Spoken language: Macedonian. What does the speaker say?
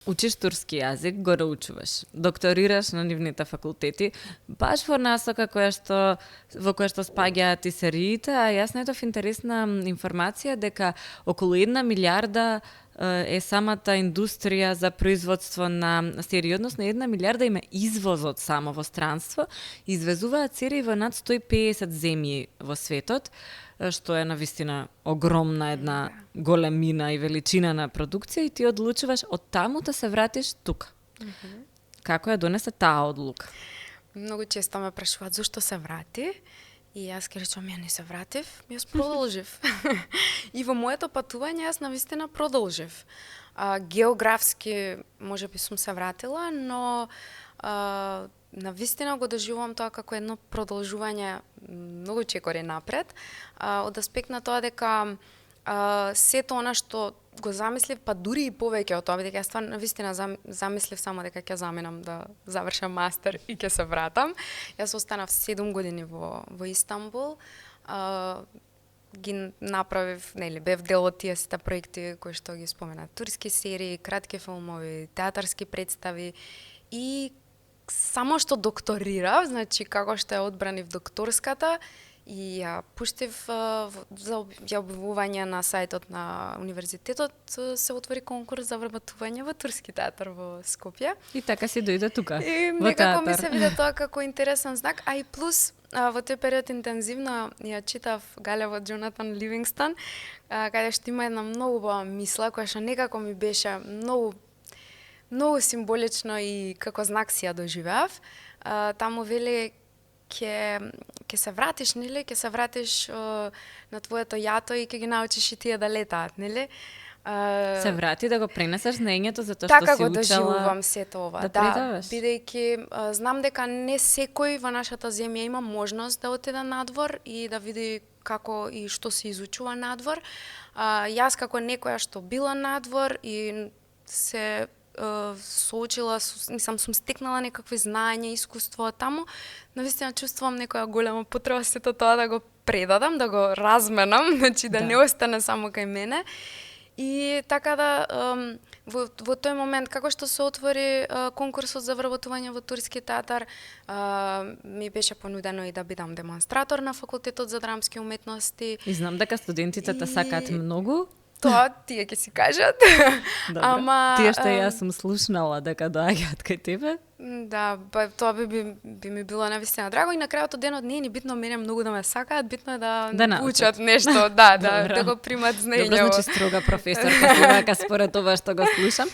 Учиш турски јазик, го научуваш, докторираш на нивните факултети, баш во насока во која што спаѓаат и сериите, а јас најдов интересна информација дека околу 1 милиарда е самата индустрија за производство на серии, односно 1 милиарда има извозот само во странство, извезуваат серии во над 150 земји во светот, што е навистина огромна една големина и величина на продукција и ти одлучуваш од таму да се вратиш тука. Како ја донесе таа одлука? Многу често ме прашуваат зошто се врати и јас ке речам ја не се вратив, јас продолжив. И во моето патување јас навистина продолжив. Географски можеби сум се вратила, но навистина го доживувам тоа како едно продолжување многу чекори напред, од аспект на тоа дека сето она што го замислив, па дури и повеќе од тоа, бидејќи јас стварно навистина замислив само дека ќе заминам да завршам мастер и ќе се вратам. Јас останав 7 години во Истанбул. Ги направив, бев дел од тие сите проекти кои што ги споменат, турски серии, кратки филмови, театарски представи и само што докторирав, значи како што ја одбранив докторската и ја пуштив за објавување на сајтот на универзитетот, се отвори конкурс за вработување во турски театар во Скопје. И така си дојде тука, и во театар. Некако ми се виде тоа како интересен знак, а и плюс во тој период интензивно ја читав Галево од Джонатан Ливингстон, каде што има една многу убава мисла, која што некако ми беше многу символично и како знак си ја доживеав. Таму вели ќе се вратиш, нели? Ќе се вратиш на твоето јато и ќе ги научиш и тие да летаат, нели? Се врати да го пренесеш знаењето за тоа така што си учела. Така го доживувам сето ова. Да, бидејќи знам дека не секој во нашата земја има можност да отиде надвор и да види како и што се изучува надвор. Јас како некоја што била надвор и се соочила, сум стекнала некакви знаења, искуство таму, навистина чувствувам некоја голема потреба сето тоа да го предадам, да го разменам, значи да не остане само кај мене. И така да во тој момент како што се отвори конкурсот за вработување во турски театар, ми беше понудено и да бидам демонстратор на факултетот за драмски уметности. И знам дека студентите те сакаат многу. Тоа тие ќе си кажат. Ама тие што јас сум слушнала дека доаѓаат кај тебе. Да, тоа би ми било навистина драго и на крајот од денот не е ни битно мене многу да ме сакаат, битно е да учат нешто, да го примат знаење. Добро, значи строга професорка, според ова што го слушам.